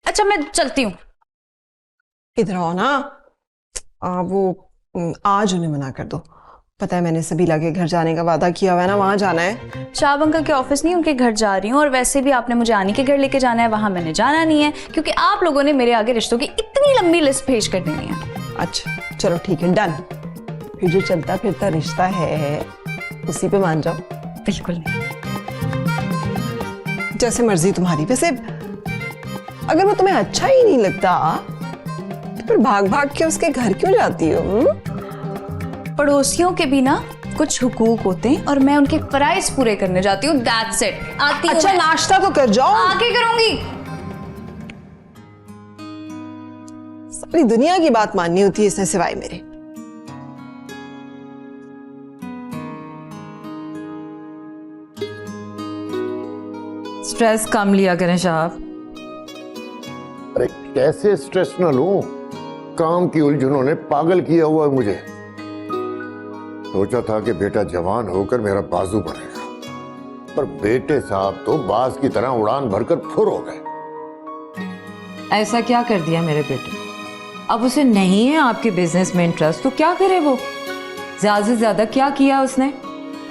अच्छा मैं चलती हूँ। इधर आओ ना। आज उन्हें मना कर दो। पता है मैंने सबीला के घर जाने का वादा किया हुआ है ना, वहां जाना है। शाहब अंकल के ऑफिस नहीं, उनके घर जा रही हूँ। और वैसे भी आपने मुझे आनी के घर लेके जाना है, वहां मैंने जाना नहीं है क्योंकि आप लोगों ने मेरे आगे रिश्तों की इतनी लंबी लिस्ट भेज कर देनी है। अच्छा चलो ठीक है, डन। फिर जो चलता फिरता रिश्ता है उसी पे मान जाओ। बिल्कुल नहीं। जैसे मर्जी तुम्हारी। वैसे अगर वो तुम्हें अच्छा ही नहीं लगता तो फिर भाग भाग के उसके घर क्यों जाती हो? पड़ोसियों के भी ना कुछ हुकूक होते हैं और मैं उनके फराइज पूरे करने जाती हूँ। That's it. आती हूँ। अच्छा नाश्ता तो कर जाओ। आके करूंगी। सारी दुनिया की बात माननी होती है इसने सिवाय मेरे। स्ट्रेस कम लिया करें साहब। अरे कैसे स्ट्रेस ना लूं? काम की उलझनों ने पागल किया हुआ है मुझे। सोचा था कि बेटा जवान होकर मेरा बाजू बनेगा, पर बेटे साहब तो बाज की तरह उड़ान भरकर फुर हो गए। ऐसा क्या कर दिया मेरे बेटे? अब उसे नहीं है आपके बिजनेस में इंटरेस्ट तो क्या करे वो? ज्यादा से ज्यादा क्या किया उसने?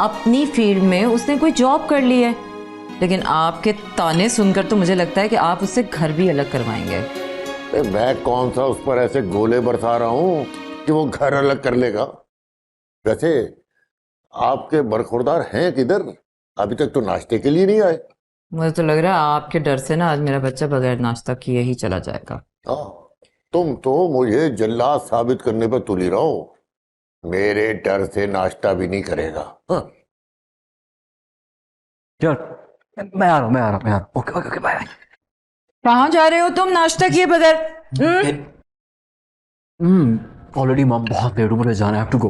अपनी फील्ड में उसने कोई जॉब कर ली है। लेकिन आपके ताने सुनकर तो मुझे लगता है कि आप उससे घर भी अलग करवाएंगे। मैं कौन सा उस पर ऐसे गोले बरसा रहा हूं कि वो घर अलग कर लेगा। वैसे आपके बरखुरदार हैं किधर? अभी तक तो नाश्ते के लिए नहीं आए। मुझे तो लग रहा है आपके डर से ना आज मेरा बच्चा बगैर नाश्ता किए ही चला जाएगा। हाँ, तुम तो मुझे जल्लाद साबित करने पर तुली रहो। मेरे डर से नाश्ता भी नहीं करेगा। हाँ। चल मैं आ रहा हूँ। Okay okay bye. कहाँ जा रहे हो तुम नाश्ता किए बगैर? ऑलरेडी मॉम बहुत लेट, मुझे जाना है, हैव टू गो।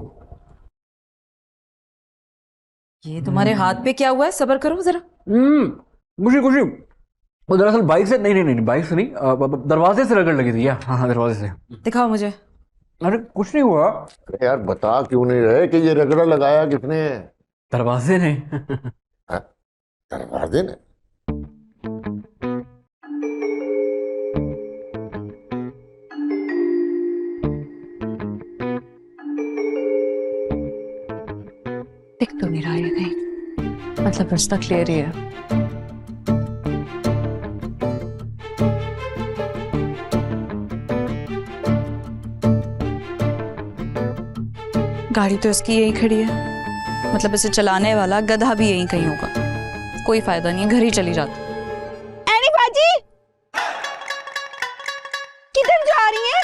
ये तुम्हारे हाथ पे क्या हुआ है? सब्र करो जरा। खुशी खुशी वो दरअसल बाइक से नहीं बाइक से नहीं, दरवाजे से रगड़ लगी थी। हाँ दरवाजे से। दिखाओ मुझे। अरे कुछ नहीं हुआ। अरे यार बता क्यों नहीं रहे कि ये रगड़ा लगाया किसने? दरवाजे ने। दरवाजे ने? दिख तो नहीं रहा है कहीं, मतलब रास्ता क्लियर ही है। गाड़ी तो इसकी यही खड़ी है, मतलब इसे चलाने वाला गधा भी यहीं कहीं होगा। कोई फायदा नहीं है, घर ही चली जाती। एनी बाजी किधर जा रही है?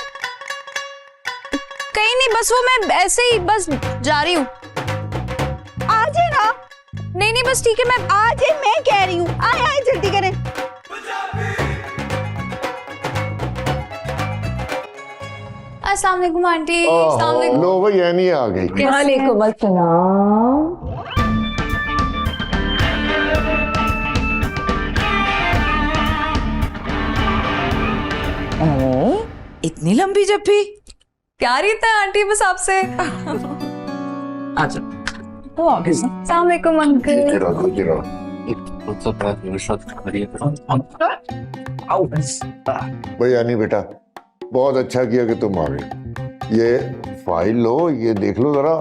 कहीं नहीं, बस वो मैं ऐसे ही बस जा रही हूँ। आज है ना? नहीं नहीं बस ठीक है, मैं आज है, मैं कह रही हूँ। आए आए जल्दी करें। अस्सलाम वालेकुम आंटी। अस्सलाम वालेकुम। लो भाई यानी आ गई। वालेकुम अस्सलाम। इतनी लंबी जप्पी? प्यार ही था आंटी बस आपसे। अच्छा तो आगे अस्सलाम वालेकुम अंकल। गिरा। भाई यानी बेटा बहुत अच्छा किया कि तुम आ गए। ये फाइल लो, ये देख लो जरा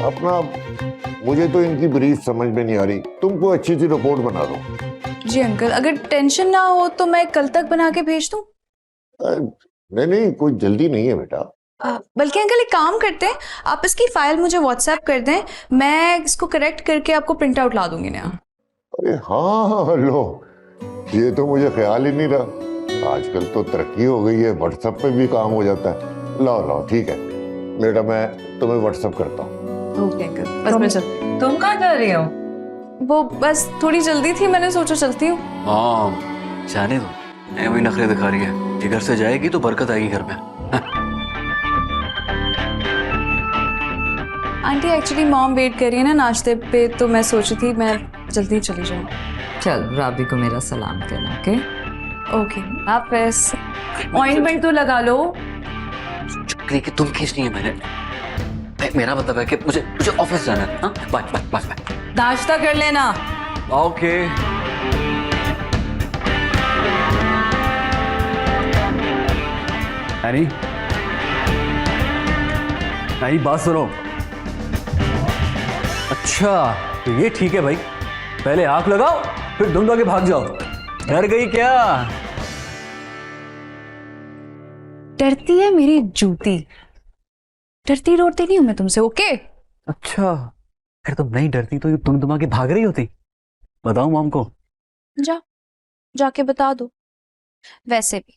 अपना। मुझे तो इनकी ब्रीफ समझ में नहीं आ रही, तुमको अच्छी सी रिपोर्ट बना दो। जी अंकल, अगर टेंशन ना हो तो मैं कल तक बना के भेज दूं? नहीं कोई जल्दी नहीं है बेटा। बल्कि अंकल एक काम करते हैं, आप इसकी फाइल मुझे व्हाट्सएप कर दें, मैं इसको करेक्ट करके आपको प्रिंट आउट ला दूंगी नया। अरे हाँ लो, ये तो मुझे ख्याल ही नहीं रहा। आजकल तो तरक्की हो गई है, व्हाट्सएप पे भी काम हो जाता है। लाओ ठीक है बेटा, मैं तुम्हें व्हाट्सएप करता हूँ। ओके अंकल, बस मैं चलती। तुम कहाँ जा रही हो? वो बस थोड़ी जल्दी थी, मैंने सोचा चलती हूँ। जाने दो, वही नखरे दिखा रही है। ये घर से जाएगी तो बरकत आएगी घर में। आंटी एक्चुअली मॉम वेट कर रही है ना नाश्ते पे, तो मैं सोची थी मैं जल्दी चली जाऊँ। चल राबी को मेरा सलाम कहना। ओके ओके आप वैसे ऑइंटमेंट तो लगा लो। चुक्री की तुम खींचनी है मैंने। मेरा मतलब है कि मुझे ऑफिस जाना है। बाय। नाश्ता कर लेना। ओके। एनी, एनी बात सुनो। अच्छा तो ये ठीक है भाई, पहले आंख लगाओ फिर दुम के भाग जाओ। डर गई क्या? डरती है मेरी जूती, डरती डरती नहीं हूं मैं तुमसे। ओके अच्छा अगर तुम नहीं डरती तो ये दुम दुमा के भाग रही होती? बताओ मॉम को। जाके बता दो। वैसे भी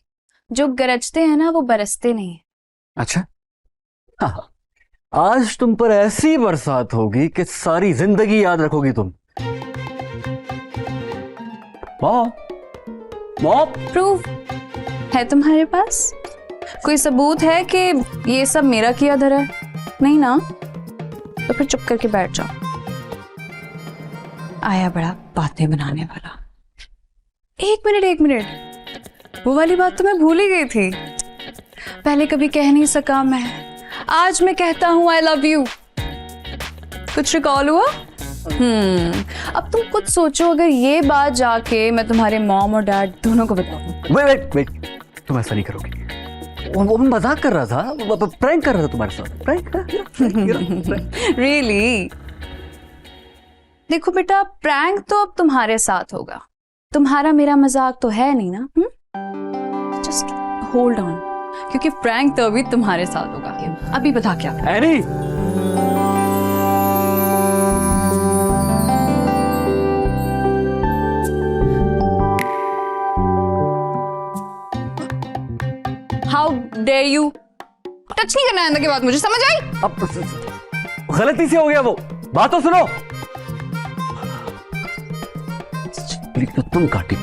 जो गरजते हैं ना वो बरसते नहीं है। अच्छा हाँ, आज तुम पर ऐसी बरसात होगी कि सारी जिंदगी याद रखोगी तुम। मॉम, मॉम, प्रूफ है तुम्हारे पास? कोई सबूत है कि ये सब मेरा किया धरा है? नहीं ना, तो फिर चुप करके बैठ जाओ। आया बड़ा बातें बनाने वाला। एक मिनट, वो वाली बात तो मैं भूल ही गई थी। पहले कभी कह नहीं सका मैं, आज मैं कहता हूं आई लव यू। कुछ रिकॉल हुआ? अब तुम कुछ सोचो, अगर ये बात जाके मैं तुम्हारे मॉम और डैड दोनों को बताऊं। वेट, तुम ऐसा नहीं करोगी। वो मजाक कर रहा था, प्रैंक कर रहा था तुम्हारे साथ। Prank really? देखो बेटा, प्रैंक तो अब तुम्हारे साथ होगा, तुम्हारा मेरा मजाक तो है नहीं ना। जस्ट होल्ड ऑन, क्योंकि प्रैंक तो अभी तुम्हारे साथ होगा। अभी बता क्या? Any, how dare you? Touch नहीं करना है अंदर के बाद, मुझे समझ आई? अब गलती से हो गया वो, बात तो सुनो। तो तुम काटी।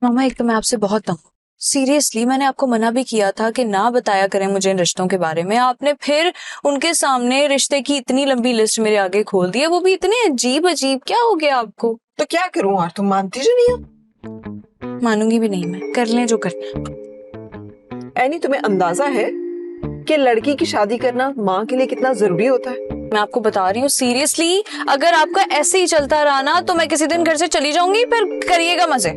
मामा एक तो मैं आपसे बहुत तंग हूं। सीरियसली मैंने आपको मना भी किया था कि ना बताया करें मुझे इन रिश्तों के बारे में। आपने फिर उनके सामने रिश्ते की इतनी लंबी लिस्ट मेरे आगे खोल दी है, वो भी इतने अजीब। क्या हो गया आपको? तो क्या करूं यार, तुम मानती जो नहीं हो। मानूंगी भी नहीं मैं, कर लें जो करना। एनी, तुम्हें अंदाजा है कि लड़की की शादी करना माँ के लिए कितना जरूरी होता है? मैं आपको बता रही हूँ सीरियसली, अगर आपका ऐसे ही चलता रहा ना तो मैं किसी दिन घर से चली जाऊंगी, फिर करिएगा मजे।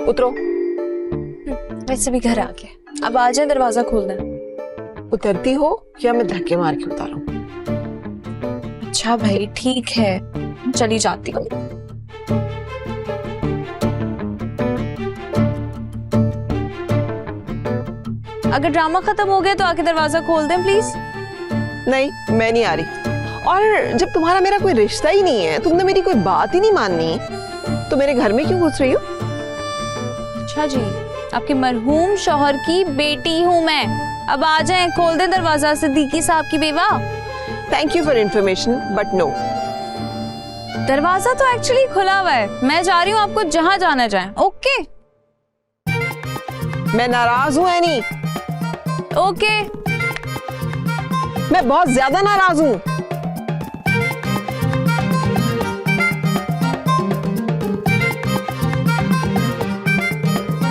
उतरो। वैसे भी घर आ गया, अब आ जाए, दरवाजा खोल दें। उतरती हो या मैं धक्के मार के उतारूं? अच्छा भाई ठीक है, चली जाती हूँ। अगर ड्रामा खत्म हो गया तो आके दरवाजा खोल दें प्लीज। नहीं, मैं नहीं आ रही। और जब तुम्हारा मेरा कोई रिश्ता ही नहीं है, तुमने मेरी कोई बात ही नहीं माननी, तो मेरे घर में क्यों घुस रही हो? अच्छा जी, आपके मरहूम शौहर की बेटी हूँ मैं। अब आ जाएं, खोल दें दरवाजा, सिद्दीकी साहब की बेवा। Thank you for information but no. दरवाजा तो एक्चुअली खुला हुआ है, मैं जा रही हूँ, आपको जहां जाना जाए। ओके मैं नाराज हूँ एनी, ओके। मैं बहुत ज्यादा नाराज हूँ।